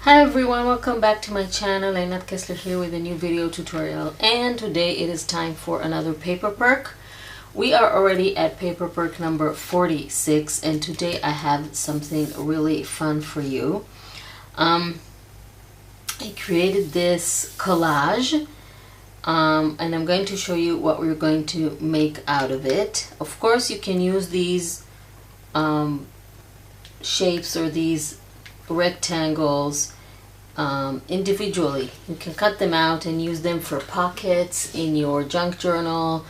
Hi everyone, welcome back to my channel. Leonard Kessler here with a new video tutorial, and today it is time for another paper perk. We are already at paper perk number 46, and today I have something really fun for you. I created this collage and I'm going to show you what we're going to make out of it. Of course, you can use these shapes or these rectangles individually. You can cut them out and use them for pockets in your junk journal.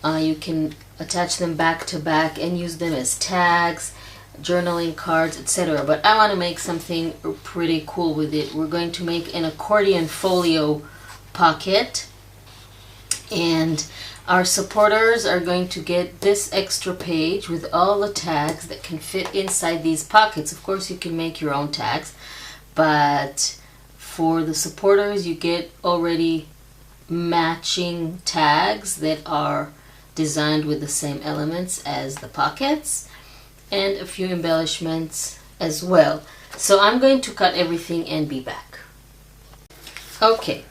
You can attach them back to back and use them as tags, journaling cards, etc. But I want to make something pretty cool with it. We're going to make an Accordion Folio pocket, and our supporters are going to get this extra page with all the tags that can fit inside these pockets. Of course, you can make your own tags, but for the supporters you get already matching tags that are designed with the same elements as the pockets, and a few embellishments as well. So I'm going to cut everything and be back. Okay,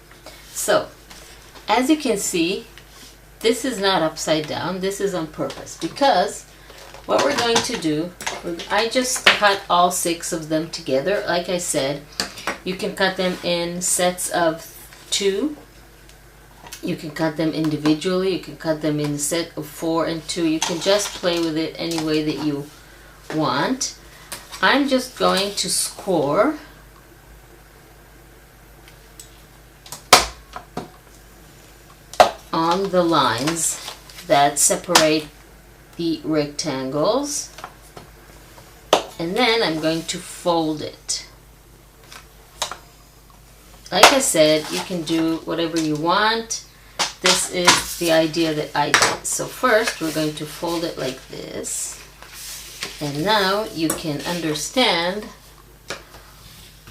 so as you can see, this is not upside down. This is on purpose, because what we're going to do, I just cut all 6 of them together. Like I said, you can cut them in sets of 2. You can cut them individually. You can cut them in a set of 4 and 2. You can just play with it any way that you want. I'm just going to score on the lines that separate the rectangles, and then I'm going to fold it. Like I said, you can do whatever you want. This is the idea that I did. So first we're going to fold it like this, and now you can understand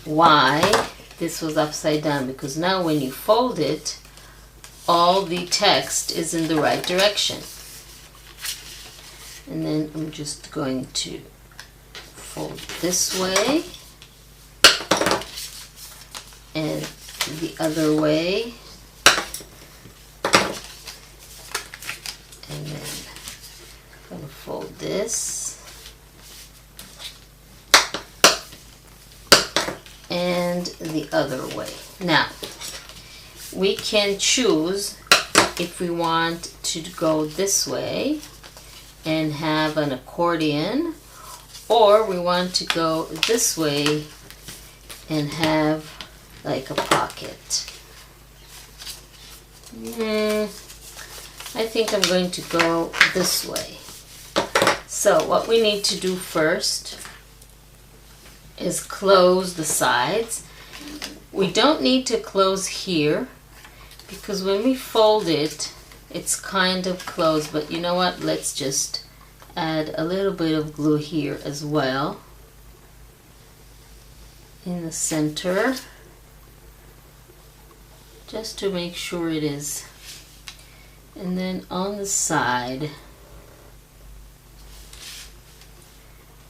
why this was upside down, because now when you fold it, all the text is in the right direction. And then I'm just going to fold this way and the other way, and then I'm going to fold this and the other way. Now we can choose if we want to go this way and have an accordion, or we want to go this way and have like a pocket. I think I'm going to go this way. So what we need to do first is close the sides. We don't need to close here, because when we fold it, it's kind of closed. But you know what? Let's just add a little bit of glue here as well in the center, just to make sure it is. And then on the side,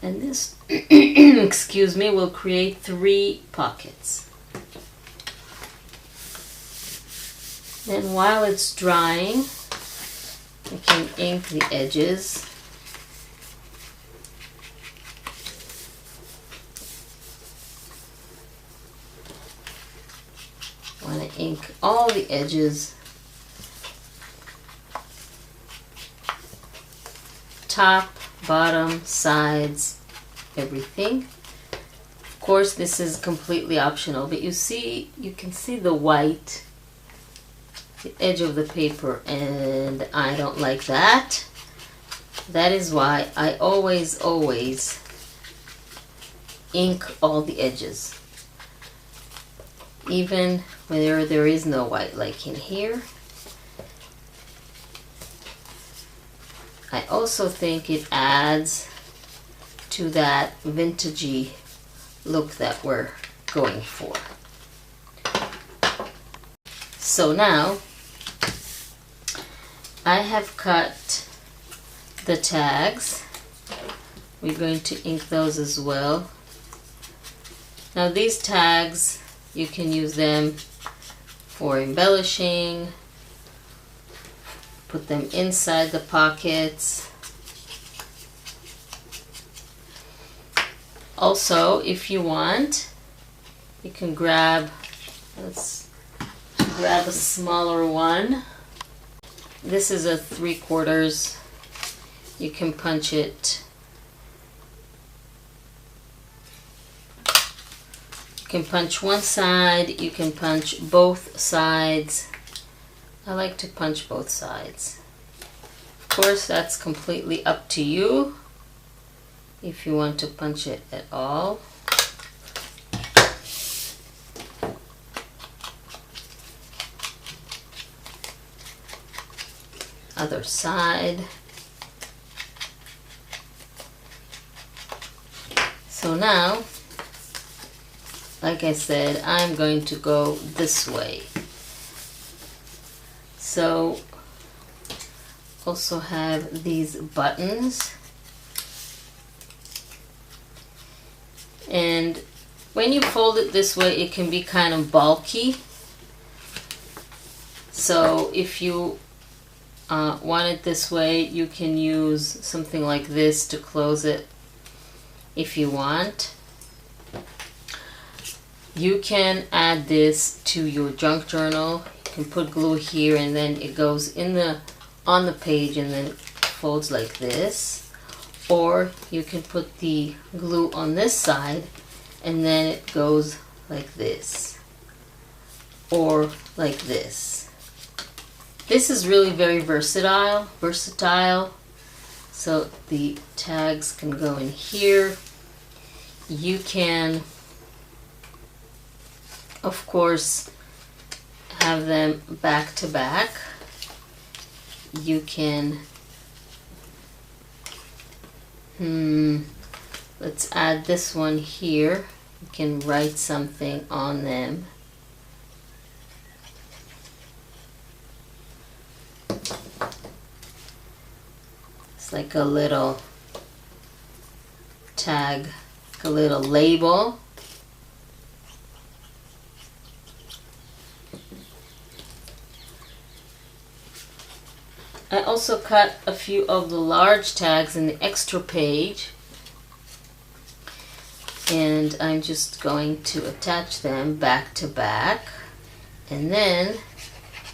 and this excuse me, will create 3 pockets. Then while it's drying, we can ink the edges. I want to ink all the edges, top, bottom, sides, everything. Of course, this is completely optional, but you can see the white, the edge of the paper, and I don't like that. That is why I always ink all the edges, even where there is no white, like in here. I also think it adds to that vintagey look that we're going for. So now I have cut the tags. We're going to ink those as well. Now these tags, you can use them for embellishing, put them inside the pockets. Also, if you want, you can grab, let's grab a smaller one. This is a 3/4. You can punch it. You can punch one side, you can punch both sides. I like to punch both sides. Of course, that's completely up to you if you want to punch it at all. Other side. So now, like I said, I'm going to go this way. So, also have these buttons. And when you fold it this way, it can be kind of bulky. So if you want it this way, you can use something like this to close it if you want. You can add this to your junk journal. You can put glue here and then it goes on the page and then folds like this. Or you can put the glue on this side and then it goes like this. Or like this. This is really very versatile. So the tags can go in here. You can, of course, have them back to back. You can, let's add this one here. You can write something on them. It's like a little tag, a little label. I also cut a few of the large tags in the extra page, and I'm just going to attach them back to back and then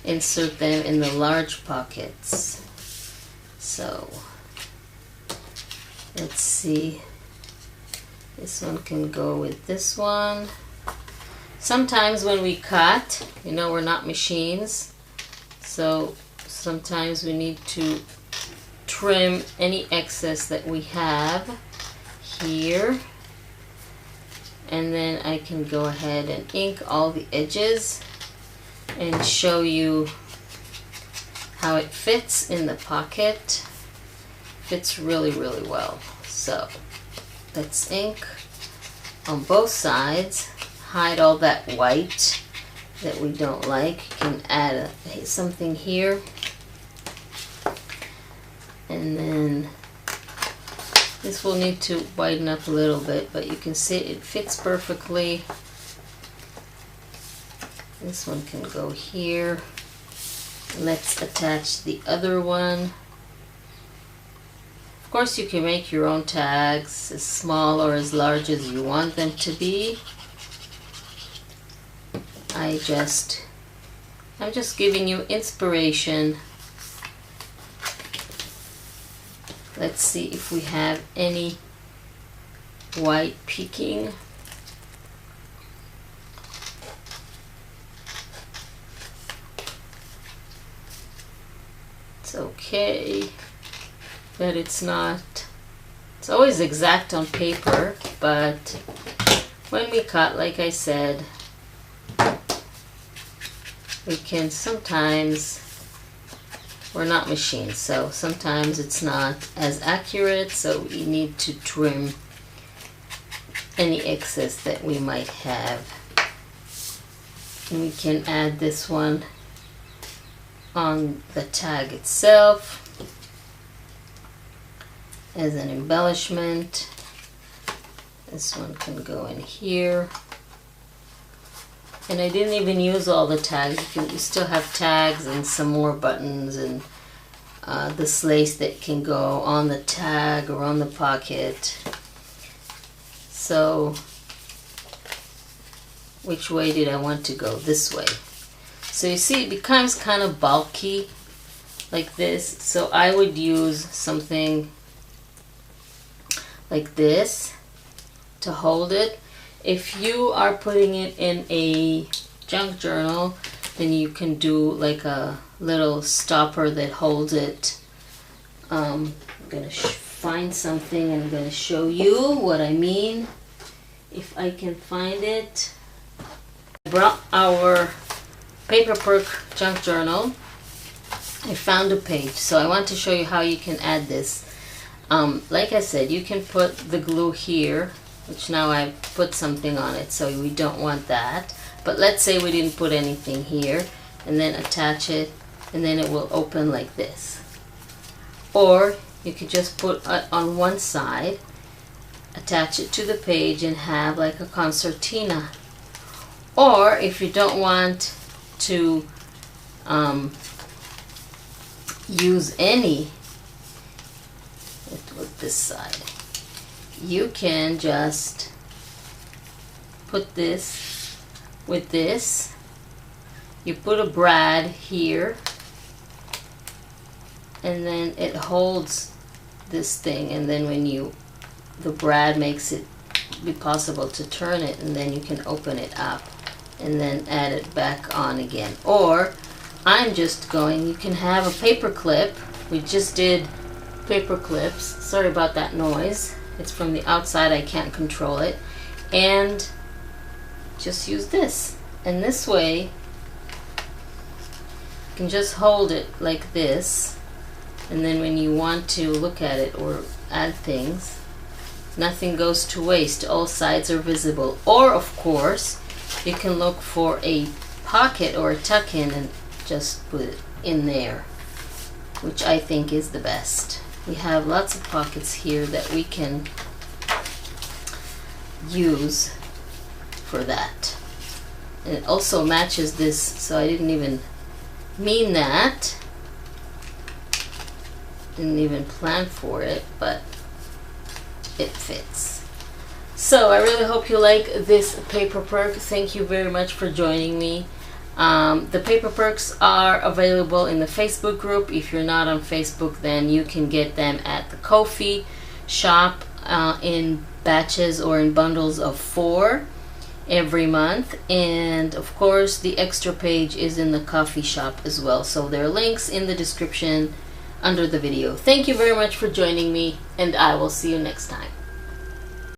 insert them in the large pockets. So let's see, this one can go with this one. Sometimes when we cut, you know, we're not machines, so sometimes we need to trim any excess that we have here. And then I can go ahead and ink all the edges and show you how it fits in the pocket. Fits really, really well. So let's ink on both sides, hide all that white that we don't like. You can add something here. And then this will need to whiten up a little bit, but you can see it fits perfectly. This one can go here. Let's attach the other one. Of course, you can make your own tags as small or as large as you want them to be. I'm just giving you inspiration. Let's see if we have any white peeking. It's okay, but it's not. It's always exact on paper, but when we cut, like I said, we can sometimes, we're not machines, so sometimes it's not as accurate, so we need to trim any excess that we might have. And we can add this one on the tag itself as an embellishment. This one can go in here. And I didn't even use all the tags. You still have tags and some more buttons and this lace that can go on the tag or on the pocket. So which way did I want to go? This way. So you see it becomes kind of bulky like this. So I would use something like this to hold it. If you are putting it in a junk journal, then you can do like a little stopper that holds it. I'm gonna find something and I'm gonna show you what I mean if I can find it. I brought our Paper Perk junk journal. I found a page, so I want to show you how you can add this. Like I said, you can put the glue here, which now I've put something on it, so we don't want that. But let's say we didn't put anything here, and then attach it, and then it will open like this. Or you could just put it on one side, attach it to the page, and have like a concertina. Or if you don't want to use any with this side, you can just put this with this. You put a brad here, and then it holds this thing, and then when the brad makes it be possible to turn it, and then you can open it up and then add it back on again. Or I'm just going, you can have a paper clip. We just did paper clips. Sorry about that noise. It's from the outside, I can't control it. And just use this. And this way, you can just hold it like this. And then when you want to look at it or add things, nothing goes to waste. All sides are visible. Or of course, you can look for a pocket or a tuck-in and just put it in there, which I think is the best. We have lots of pockets here that we can use for that. And it also matches this, so I didn't even mean that. Didn't even plan for it, but it fits. So I really hope you like this Paper Perk. Thank you very much for joining me. The Paper Perks are available in the Facebook group. If you're not on Facebook, then you can get them at the Ko-fi shop in batches or in bundles of 4 every month. And of course, the extra page is in the coffee shop as well. So there are links in the description under the video. Thank you very much for joining me, and I will see you next time.